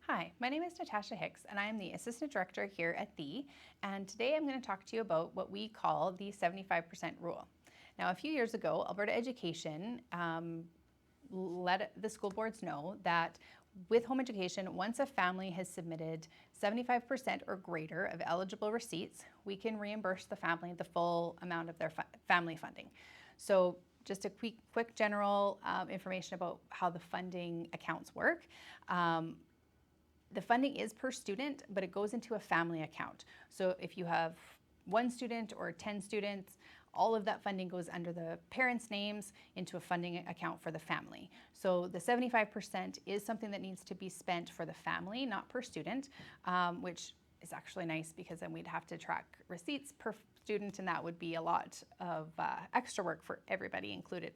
Hi, my name is Natasha Hicks and I am the Assistant Director here at and today I'm going to talk to you about what we call the 75% rule. Now, a few years ago, Alberta Education let the school boards know that with home education, once a family has submitted 75% or greater of eligible receipts, we can reimburse the family the full amount of their family funding. So just a quick general information about how the funding accounts work. The funding is per student, but it goes into a family account. So if you have one student or 10 students, all of that funding goes under the parents' names into a funding account for the family. So the 75% is something that needs to be spent for the family, not per student, which is actually nice because then we'd have to track receipts per student and that would be a lot of extra work for everybody included.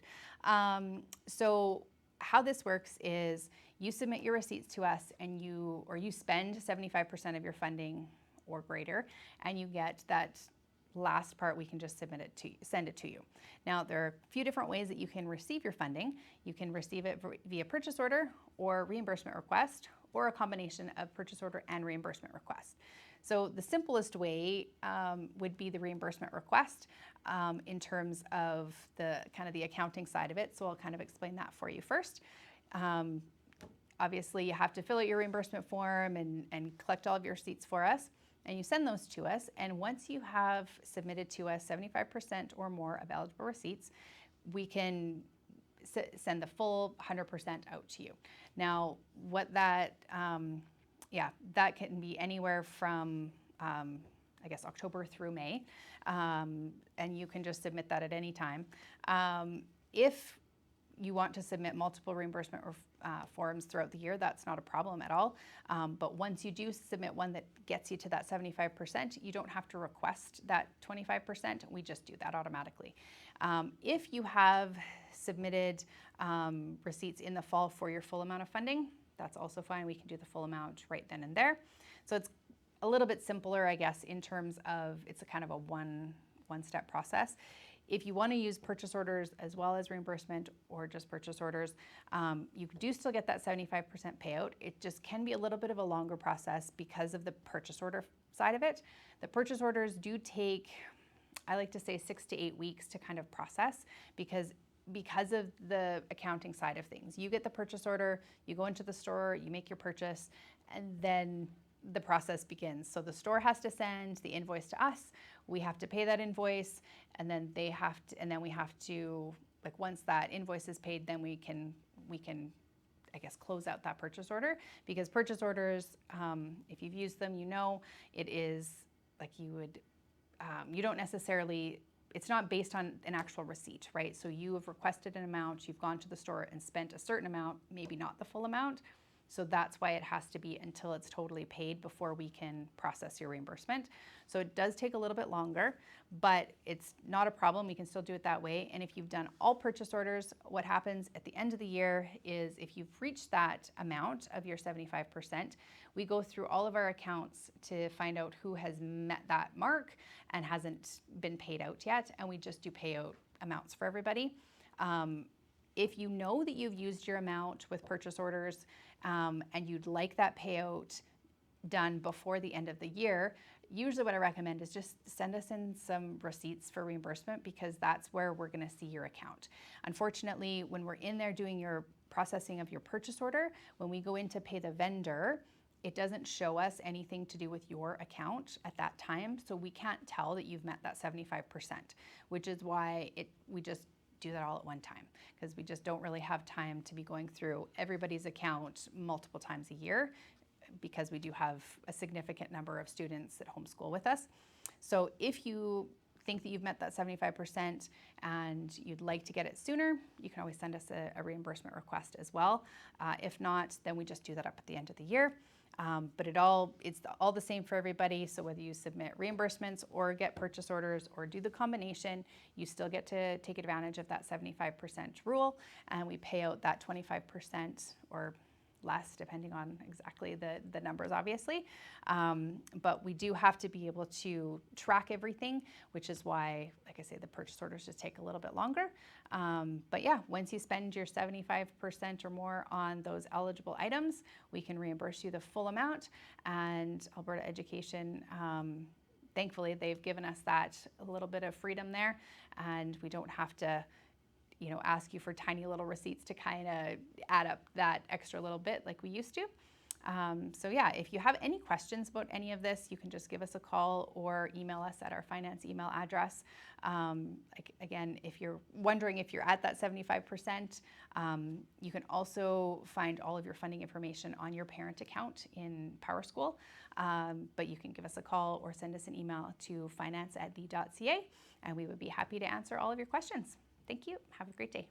So how this works is you submit your receipts to us and you spend 75% of your funding or greater, and you get that last part, we can just send it to you. Now, there are a few different ways that you can receive your funding. You can receive it via purchase order or reimbursement request, or a combination of purchase order and reimbursement request. So the simplest way would be the reimbursement request in terms of the accounting side of it. So I'll kind of explain that for you first. Obviously, you have to fill out your reimbursement form and collect all of your receipts for us, and you send those to us. And once you have submitted to us 75% or more of eligible receipts, we can send the full 100% out to you. Now, what that can be anywhere from, October through May, and you can just submit that at any time. If you want to submit multiple reimbursement forms throughout the year, that's not a problem at all. But once you do submit one that gets you to that 75%, you don't have to request that 25%. We just do that automatically. If you have submitted receipts in the fall for your full amount of funding, that's also fine. We can do the full amount right then and there. So it's a little bit simpler, I guess, in terms of it's a kind of a one-step process. If you want to use purchase orders as well as reimbursement or just purchase orders, you do still get that 75% payout. It just can be a little bit of a longer process because of the purchase order side of it. The purchase orders do take, I like to say, 6 to 8 weeks to kind of process because of the accounting side of things. You get the purchase order, you go into the store, you make your purchase, and then the process begins. So the store has to send the invoice to us, we have to pay that invoice, and then we have to, like, once that invoice is paid, then we can I guess close out that purchase order, because purchase orders, if you've used them, it is like you don't necessarily, it's not based on an actual receipt, right? So you have requested an amount, you've gone to the store and spent a certain amount, maybe not the full amount. So that's why it has to be until it's totally paid before we can process your reimbursement. So it does take a little bit longer, but it's not a problem. We can still do it that way. And if you've done all purchase orders, what happens at the end of the year is if you've reached that amount of your 75%, we go through all of our accounts to find out who has met that mark and hasn't been paid out yet. And we just do payout amounts for everybody. If you know that you've used your amount with purchase orders and you'd like that payout done before the end of the year, usually what I recommend is just send us in some receipts for reimbursement, because that's where we're going to see your account. Unfortunately, when we're in there doing your processing of your purchase order, when we go in to pay the vendor, it doesn't show us anything to do with your account at that time, so we can't tell that you've met that 75%, which is why we just do that all at one time, because we just don't really have time to be going through everybody's account multiple times a year, because we do have a significant number of students that homeschool with us. So if you think that you've met that 75% and you'd like to get it sooner, you can always send us a reimbursement request as well. If not, then we just do that up at the end of the year. But it's all the same for everybody. So whether you submit reimbursements or get purchase orders or do the combination, you still get to take advantage of that 75% rule, and we pay out that 25%, or less depending on exactly the numbers, obviously. But we do have to be able to track everything, which is why, like I say, the purchase orders just take a little bit longer. But yeah, once you spend your 75% or more on those eligible items, we can reimburse you the full amount. And Alberta Education, thankfully, they've given us that a little bit of freedom there, and we don't have to, ask you for tiny little receipts to kind of add up that extra little bit like we used to. So yeah, if you have any questions about any of this, you can just give us a call or email us at our finance email address. Again, if you're wondering if you're at that 75%, you can also find all of your funding information on your parent account in PowerSchool. But you can give us a call or send us an email to finance@the.ca, and we would be happy to answer all of your questions. Thank you. Have a great day.